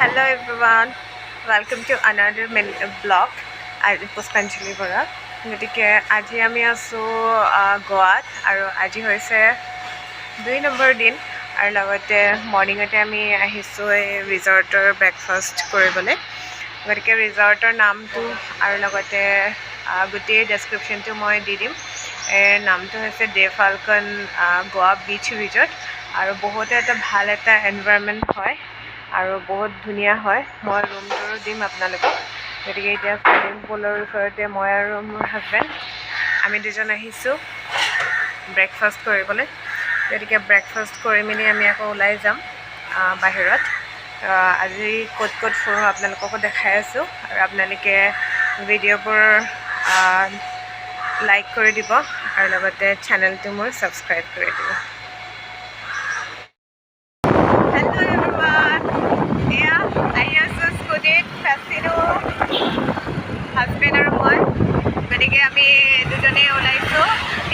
Hello everyone, welcome to another vlog. পুষ্পাঞ্জলি বৰা গতিকে আজি আমি আছোঁ গোৱাত আৰু আজি হৈছে 2 নম্বৰ দিন আৰু লগতে মৰ্ণিঙতে আমি আহিছোঁ এই ৰিজৰ্টৰ ব্ৰেকফাষ্ট কৰিবলৈ গতিকে ৰিজৰ্টৰ নামটো আৰু লগতে গোটেই ডেছক্ৰিপশ্যনটো মই দি দিম নামটো হৈছে ডে ফাল্কন গোৱা বিচ ৰিজৰ্ট আৰু বহুতে এটা ভাল এটা এনভাইৰনমেণ্ট হয় আৰু বহুত ধুনীয়া হয় মই ৰুমটোৰো দিম আপোনালোকক গতিকে এতিয়া ছুইমিং পুলৰ ওচৰতে মই আৰু মোৰ হাজবেণ্ড আমি দুজন আহিছোঁ ব্ৰেকফাষ্ট কৰিবলৈ গতিকে ব্ৰেকফাষ্ট কৰি মেলি আমি আকৌ ওলাই যাম বাহিৰত আজি ক'ত ক'ত ফুৰোঁ আপোনালোককো দেখাই আছোঁ আৰু আপোনালোকে ভিডিঅ'বোৰ লাইক কৰি দিব আৰু লগতে চেনেলটো মোৰ ছাবস্ক্ৰাইব কৰি দিব হাজবেণ্ড আৰু মই গতিকে আমি দুজনেই ওলাইছোঁ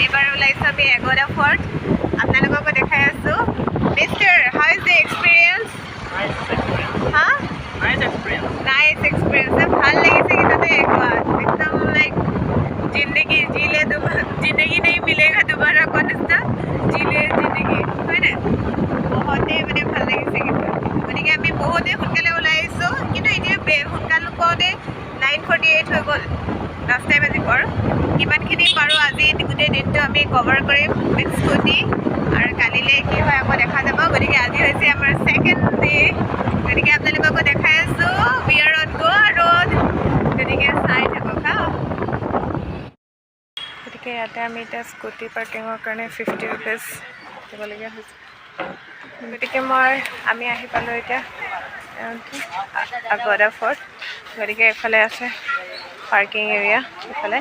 এইবাৰ ওলাইছোঁ আমি এগোৰা ফৰ্ট আপোনালোককো দেখাই আছোঁ mister how is the experience হা নাইচ এক্সপিৰিয়েঞ্চ ভাল লাগিছে কি তাতে একদম লাইক জিন্দগী জিলে জিন্দগী নেই মিলেগা দুবাৰা কোৱা নিচিনা জিলে জিন্দগী হয় নাই বহুতেই মানে ভাল লাগিছে কিন্তু গতিকে আমি বহুতেই সোনকালে ওলাই আহিছোঁ কিন্তু এতিয়া সোনকালে কওঁতে 9:48 হৈ গ'ল ৰাস্তাই বাজি পৰ কিমানখিনি পাৰোঁ আজি গোটেই দিনটো আমি কভাৰ কৰিম উইথ স্কুটি আৰু কালিলৈ কি হয় আকৌ দেখা যাব গতিকে আজি হৈছে আমাৰ ছেকেণ্ড ডে গতিকে আপোনালোককো দেখাই আছোঁ we are on Goa road গতিকে চাই থাকক হা গতিকে ইয়াতে আমি এতিয়া স্কুটি পাৰ্কিঙৰ কাৰণে 50 ৰুপিজ দিবলগীয়া হৈছে গতিকে আমি আহি পালোঁ এতিয়া আগৰা ফৰ্ট গতিকে এইফালে আছে পাৰ্কিং এৰিয়া এইফালে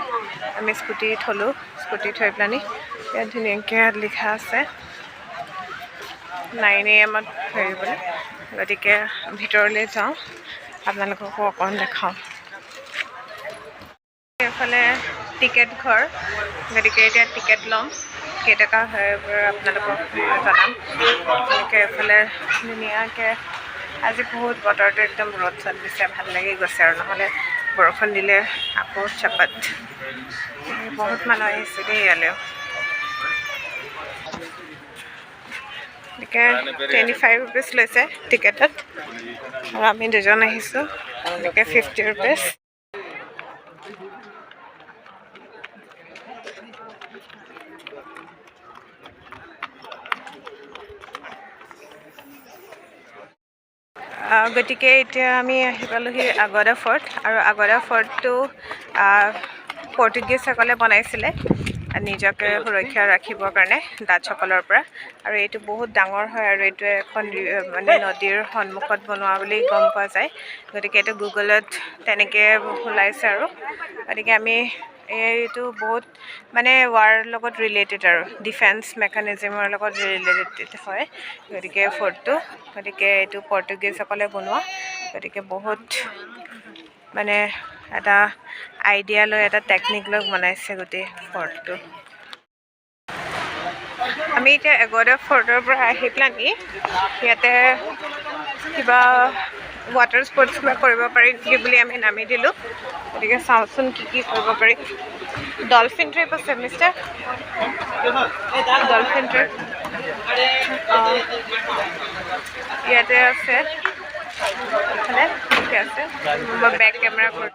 আমি স্কুটি থ'লোঁ স্কুটি থৈ পেলানি ইয়াত ধুনীয়াকৈ লিখা আছে 9 AM হেৰিবলৈ গতিকে ভিতৰলৈ যাওঁ আপোনালোককো অকণ দেখাওঁ এইফালে টিকেট ঘৰ গতিকে এতিয়া টিকেট ল'ম কেইটকা হয় আপোনালোকক জনাম গতিকে এইফালে ধুনীয়াকৈ আজি বহুত বতৰটো একদম ৰ'দ চদ দিছে ভাল লাগি গৈছে আৰু নহ'লে বৰষুণ দিলে আকৌ চাপাত বহুত মানুহ আহিছে দেই ইয়ালৈও গতিকে 25 ৰুপিজ লৈছে টিকেটত আৰু আমি দুজন আহিছোঁ গতিকে 50 ৰুপিজ গতিকে এতিয়া আমি আহি পালোঁহি আগৰা ফৰ্ট আৰু আগৰা ফৰ্টটো পৰ্তুগীজসকলে বনাইছিলে নিজকে সুৰক্ষা ৰাখিবৰ কাৰণে ডাচসকলৰ পৰা আৰু এইটো বহুত ডাঙৰ হয় আৰু এইটো এখন মানে নদীৰ সন্মুখত বনোৱা বুলি গম পোৱা যায় গতিকে এইটো গুগলত তেনেকৈ ওলাইছে আৰু গতিকে আমি এইটো বহুত মানে ৱাৰ লগত ৰিলেটেড আৰু ডিফেন্স মেকানিজমৰ লগত ৰিলেটেড হয় গতিকে ফৰ্টটো গতিকে এইটো পৰ্তুগীজসকলে বনোৱা গতিকে বহুত মানে এটা আইডিয়া লৈ এটা টেকনিক লৈ বনাইছে গোটেই ফৰ্টটো আমি এতিয়া এগৰা ফৰ্টৰ পৰা আহি পেলানি ইয়াতে কিবা ৱাটাৰ স্পৰ্টছ কিবা কৰিব পাৰি নেকি বুলি আমি নামি দিলোঁ গতিকে চাওঁচোন কি কৰিব পাৰি ডলফিন ট্ৰিপ আছে মিষ্টাৰ ডলফিন ট্ৰিপ ইয়াতে আছে এইফালে ঠিক আছে মই বেক কেমেৰা কৰি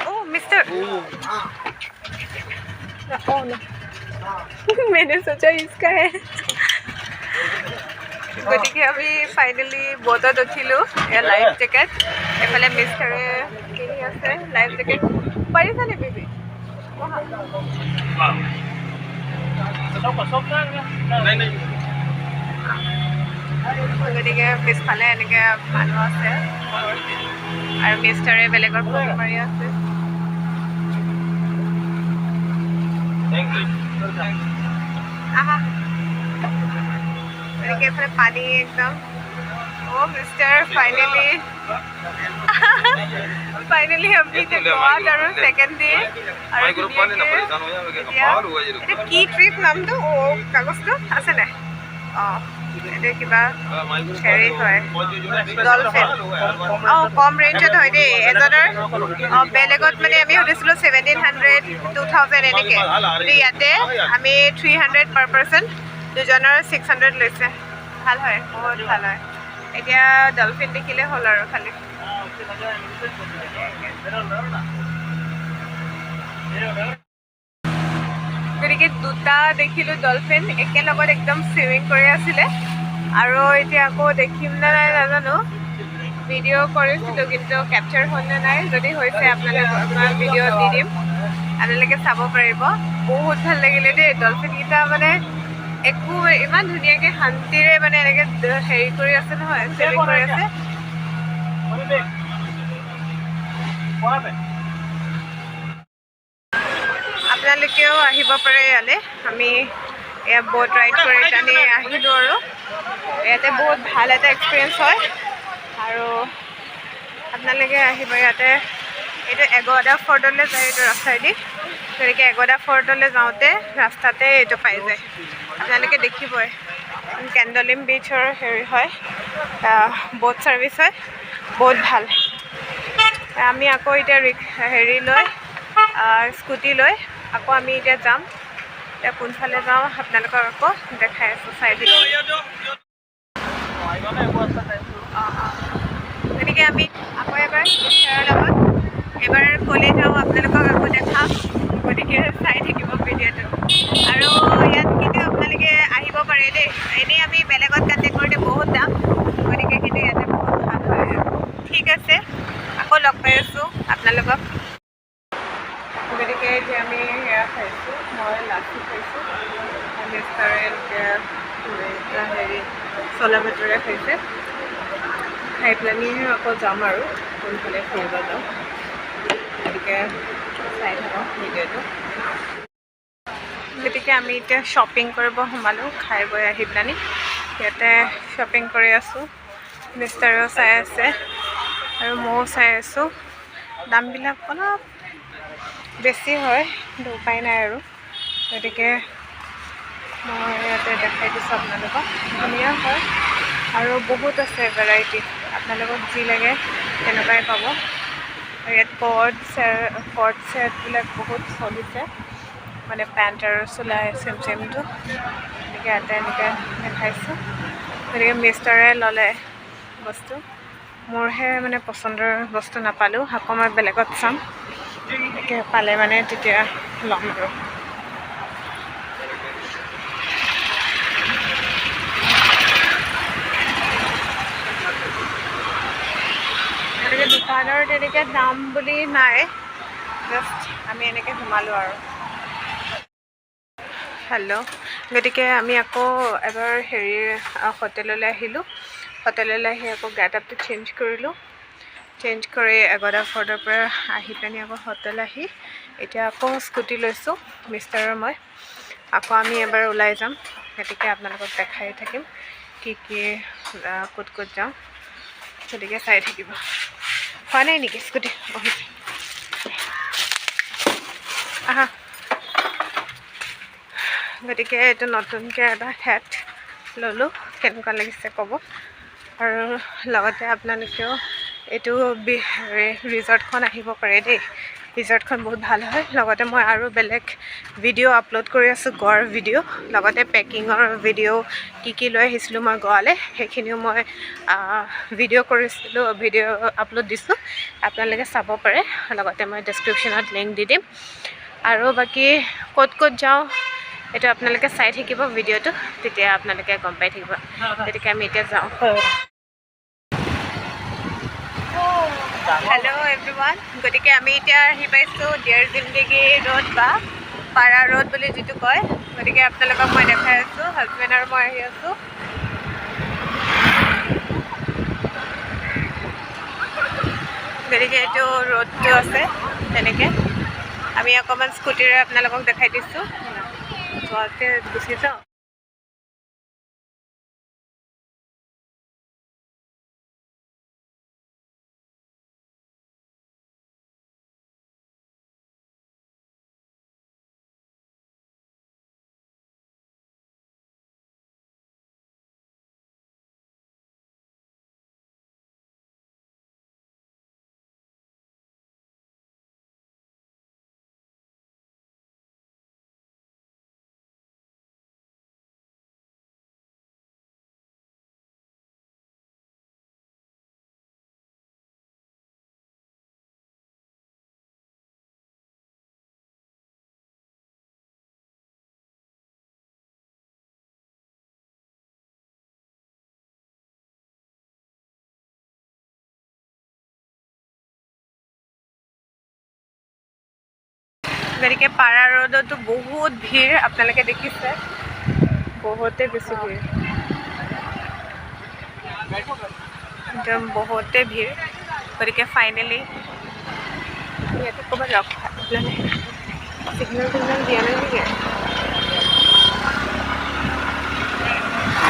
Oh, mister. Oh, no. मैंने सोचा इसका है গতিকে আমি ফাইনেলি ব'টত উঠিলোঁ এয়া লাইফ জেকেট এইফালে মিষ্টাৰে কিনি আছে লাইফ জেকেট পাৰিছানে বেবি গতিকে পিছফালে এনেকৈ মানুহ আছে আৰু মিষ্টাৰে বেলেগৰ ফটো মাৰি আছে। আহা গতিকে এইফালে পানী একদম। অ' মিষ্টাৰ ফাইনেলি আমি এতিয়া গোৱাত আৰু ছেকেণ্ড ডে আৰু এতিয়া কি ট্ৰিপ নামটো? অ' কাগজটো আছে নাই? অঁ এইটো কিবা হেৰি হয় ডলফিন। অঁ কম ৰেঞ্জত হয় দেই এজনৰ। অঁ বেলেগত মানে আমি সুধিছিলোঁ 1700 2000 এনেকৈ, কিন্তু ইয়াতে আমি 300 পাৰ পাৰ্চন, দুজনৰ 600 লৈছে। ভাল হয়, বহুত ভাল হয়। এতিয়া ডলফিন দেখিলে হ'ল আৰু খালি। গতিকে দুটা দেখিলোঁ ডলফিন একেলগত একদম চুইমিং কৰি আছিলে। আৰু এতিয়া আকৌ দেখিম নে নাই নাজানো, ভিডিঅ' কৰিছিলোঁ কিন্তু কেপচাৰ হ'ল নে নাই। যদি হৈছে আপোনালোকক ভিডিঅ' দি দিম, আপোনালোকে চাব পাৰিব। বহুত ভাল লাগিলে দেই ডলফিনকেইটা, মানে একো ইমান ধুনীয়াকৈ শান্তিৰে মানে এনেকৈ হেৰি কৰি আছে নহয়, চুইমিং কৰি আছে। আপোনালোকেও আহিব পাৰে ইয়ালৈ। আমি এয়া ব'ট ৰাইড কৰি আমি আহিলোঁ আৰু ইয়াতে বহুত ভাল এটা এক্সপিৰিয়েঞ্চ হয়। আৰু আপোনালোকে আহিব ইয়াতে। এইটো এগৱাডা ফৰ্টলৈ যায় এইটো ৰাস্তাইদি। গতিকে এগৱাডা ফৰ্টলৈ যাওঁতে ৰাস্তাতে এইটো পাই যায়, আপোনালোকে দেখিবই। কেণ্ডলিম বিচৰ হেৰি হয়, ব'ট ছাৰ্ভিচ হয়, বহুত ভাল। আমি আকৌ এতিয়া হেৰি লৈ স্কুটি লৈ আকৌ আমি এতিয়া যাম। এতিয়া কোনফালে যাওঁ আপোনালোকক আকৌ দেখাই আছোঁ, চাই দিম। গতিকে আমি আকৌ এবাৰ মিষ্টাৰৰ লগত এবাৰ ক'লে যাওঁ, আপোনালোকক আকৌ দেখাম। গতিকে চাই থাকিব ভিডিঅ'টো। আৰু ইয়াত কিন্তু আপোনালোকে আহিব পাৰে দেই। এনেই আমি বেলেগত কণ্টেক্ট কৰোঁতে বহুত দাম, গতিকে কিন্তু ইয়াতে বহুত ভাল হয়। ঠিক আছে, আকৌ লগ পাই আছোঁ আপোনালোকক। গতিকে এতিয়া আমি সেয়া খাইছোঁ, মই লাচি খাইছোঁ, মিষ্টাৰে হেৰি চলা ভটোৰে খাইছে। খাই পেলাইহে আকৌ যাম আৰু কোনফালে ফুৰিব যাওঁ। গতিকে চাই থাকক ভিডিঅ'টো। গতিকে আমি এতিয়া শ্বপিং কৰিব সোমালোঁ, খাই বৈ আহি পেলানি ইয়াতে শ্বপিং কৰি আছোঁ। মিষ্টাৰেও চাই আছে আৰু ময়ো চাই আছোঁ। দামবিলাক অলপ বেছি হয়, কিন্তু উপায় নাই আৰু। গতিকে মই ইয়াতে দেখাই দিছোঁ আপোনালোকক। ধুনীয়া হয় আৰু বহুত আছে ভেৰাইটি, আপোনালোকক যি লাগে তেনেকুৱাই পাব। আৰু ইয়াত কৰ্ড ছেটবিলাক বহুত চলিছে, মানে পেণ্ট আৰু চোলাই চেমটো। গতিকে ইয়াতে এনেকৈ দেখাইছোঁ। গতিকে মিষ্টাৰে ল'লে বস্তু, মোৰহে মানে পচন্দৰ বস্তু নাপালোঁ। আকৌ মই বেলেগত চাম, এনেকৈ পালে মানে তেতিয়া ল'ম আৰু। গতিকে দোকানৰ তেনেকৈ দাম বুলি নাই, জাষ্ট আমি এনেকৈ সোমালোঁ আৰু। হেল্ল', গতিকে আমি আকৌ এবাৰ হেৰি হোটেললৈ আহিলোঁ। হোটেললৈ আহি আকৌ গেট আপটো চেঞ্জ কৰিলোঁ। চেঞ্জ কৰি এগৱাডা ফৰ্টৰ পৰা আহি পিনি আকৌ হোটেল আহি এতিয়া আকৌ স্কুটি লৈছোঁ মিষ্টাৰৰ মই। আকৌ আমি এবাৰ ওলাই যাম, গতিকে আপোনালোকক দেখাই থাকিম কি ক'ত ক'ত যাওঁ। গতিকে চাই থাকিব। হোৱা নাই নেকি স্কুটি? বহিছে আহা। গতিকে এইটো নতুনকৈ এটা হেট ল'লোঁ, কেনেকুৱা লাগিছে ক'ব। আৰু লগতে আপোনালোকেও এইটো ৰিজৰ্টখন আহিব পাৰে দেই। ৰিজৰ্টখন বহুত ভাল হয়। লগতে মই আৰু বেলেগ ভিডিঅ' আপলোড কৰি আছোঁ, গোৱাৰ ভিডিঅ', লগতে পেকিঙৰ ভিডিঅ', কি লৈ আহিছিলোঁ মই গোৱালৈ, সেইখিনিও মই ভিডিঅ' কৰিছিলোঁ, ভিডিঅ' আপলোড দিছোঁ। আপোনালোকে চাব পাৰে, লগতে মই ডেছক্ৰিপশ্যনত লিংক দি দিম। আৰু বাকী ক'ত ক'ত যাওঁ এইটো আপোনালোকে চাই থাকিব ভিডিঅ'টো, তেতিয়া আপোনালোকে গম পাই থাকিব। গতিকে আমি এতিয়া যাওঁ। হেল্ল' এভৰিৱান, গতিকে আমি এতিয়া আহি পাইছোঁ ডিয়াৰ জিন্দগী ৰোড বা পাৰা ৰোড বুলি যিটো কয়, গতিকে আপোনালোকক মই দেখাই আছোঁ। হাজবেণ্ড আৰু মই আহি আছোঁ। গতিকে এইটো ৰোডটো আছে তেনেকৈ। আমি অকণমান স্কুটিৰে আপোনালোকক দেখাই দিছোঁ। যোৱাতে গুচি যাওঁ। গতিকে পাৰা ৰোডতো বহুত ভিৰ, আপোনালোকে দেখিছে, বহুতে বেছি ভিৰ, একদম বহুতে ভিৰ। গতিকে ফাইনেলি ইয়াতে ক'ৰবাত ৰখা চিগনেল দিয়া নাই নেকি?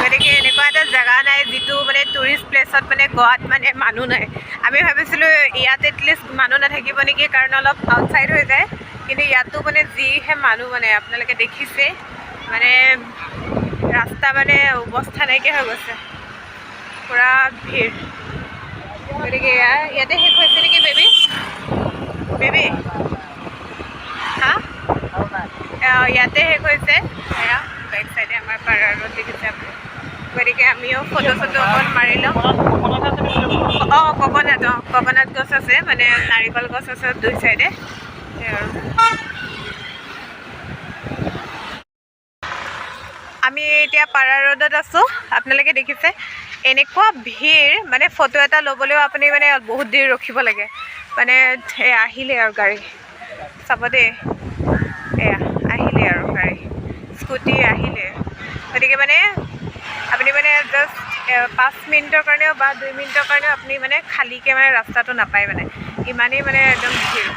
গতিকে এনেকুৱা এটা জেগা নাই যিটো মানে টুৰিষ্ট প্লেচত মানে গোৱাত মানে মানুহ নাই। আমি ভাবিছিলোঁ ইয়াত এটলিষ্ট মানুহ নাথাকিব নেকি, কাৰণ অলপ আউটছাইড হৈ যায়, কিন্তু ইয়াতো মানে যিহে মানুহ, মানে আপোনালোকে দেখিছে, মানে ৰাস্তা মানে অৱস্থা নাইকিয়া হৈ গৈছে, পূৰা ভিৰ। গতিকে ইয়াতে শেষ হৈছে নেকি বেবী? বেবী হা ইয়াতে শেষ হৈছে। এয়া বেক চাইডে আমাৰ পাৰা ৰোড দেখিছে আপুনি। গতিকে আমিও ফটো চটো অকণ মাৰি লওঁ। ককনাট গছ আছে, মানে নাৰিকল গছ আছে দুই চাইডে। আমি এতিয়া পাৰা ৰোডত আছোঁ, আপোনালোকে দেখিছে, এনেকুৱা ভিৰ, মানে ফটো এটা ল'বলৈও আপুনি মানে বহুত দেৰি ৰখিব লাগে। মানে আহিলে আৰু গাড়ী চাব দেই, এয়া আহিলে আৰু গাড়ী, স্কুটি আহিলে। গতিকে মানে আপুনি মানে জাষ্ট 5 মিনিটৰ কাৰণেও বা 2 মিনিটৰ কাৰণেও আপুনি মানে খালীকৈ মানে ৰাস্তাটো নাপায়, মানে ইমানেই মানে একদম ভিৰ,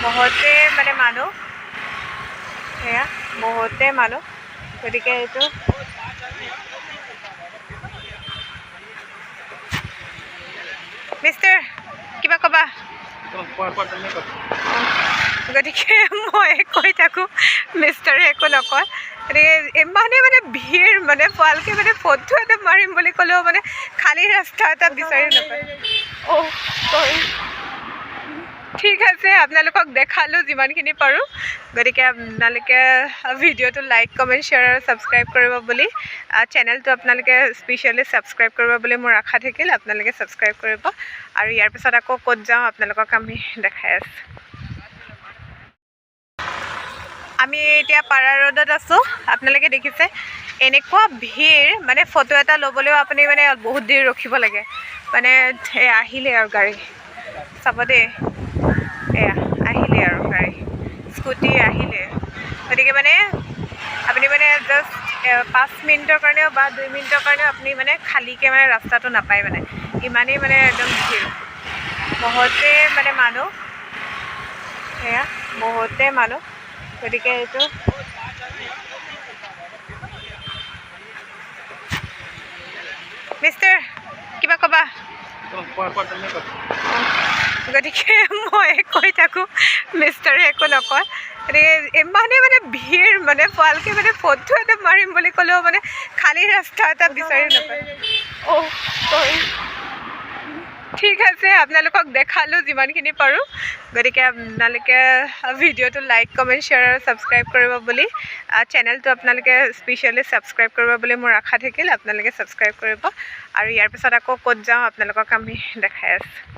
বহুতে মানে মানুহ, সেয়া বহুতে মানুহ। গতিকে এইটো মিষ্টাৰ কিবা ক'বা? গতিকে মই কৈ থাকোঁ, মিষ্টাৰে একো নকয়। গতিকে ইমানেই মানে ভিৰ, মানে ভালকৈ মানে ফটো এটা মাৰিম বুলি ক'লেও মানে খালী ৰাস্তা এটা বিচাৰি নাপায়। চৰি, ঠিক আছে, আপোনালোকক দেখালোঁ যিমানখিনি পাৰোঁ। গতিকে আপোনালোকে ভিডিঅ'টো লাইক, কমেণ্ট, শ্বেয়াৰ আৰু ছাবস্ক্ৰাইব কৰিব বুলি, চেনেলটো আপোনালোকে স্পেচিয়েলি ছাবস্ক্ৰাইব কৰিব বুলি মোৰ আশা থাকিল। আপোনালোকে ছাবস্ক্ৰাইব কৰিব, আৰু ইয়াৰ পিছত আকৌ ক'ত যাওঁ আপোনালোকক আমি দেখাই আছোঁ। আমি এতিয়া পাৰা ৰোডত আছোঁ, আপোনালোকে দেখিছে, এনেকুৱা ভিৰ, মানে ফটো এটা ল'বলৈও আপুনি মানে বহুত দেৰি ৰখিব লাগে। মানে আহিলে আৰু গাড়ী চাব দেই, এয়া আহিলে আৰু গাড়ী, স্কুটি আহিলে। গতিকে মানে আপুনি মানে জাষ্ট 5 মিনিটৰ কাৰণেও বা 2 মিনিটৰ কাৰণেও আপুনি মানে খালীকৈ মানে ৰাস্তাটো নাপায়, মানে ইমানেই মানে একদম ভিৰ, বহুতে মানে মানুহ, সেয়া বহুতে মানুহ। গতিকে এইটো মিষ্টাৰ কিবা ক'বা? গতিকে মই কৈ থাকোঁ, মিষ্টাৰে একো নকয়। গতিকে ইমানেই মানে ভিৰ, মানে ভালকৈ মানে ফটো এটা মাৰিম বুলি ক'লেও মানে খালী ৰাস্তা এটা বিচাৰি নাপায়। চৰি, ঠিক আছে, আপোনালোকক দেখালোঁ যিমানখিনি পাৰোঁ। গতিকে আপোনালোকে ভিডিঅ'টো লাইক, কমেণ্ট, শ্বেয়াৰ আৰু ছাবস্ক্ৰাইব কৰিব বুলি, চেনেলটো আপোনালোকে স্পেচিয়েলি ছাবস্ক্ৰাইব কৰিব বুলি মোৰ আশা থাকিল। আপোনালোকে ছাবস্ক্ৰাইব কৰিব, আৰু ইয়াৰ পিছত আকৌ ক'ত যাওঁ আপোনালোকক আমি দেখাই আছোঁ।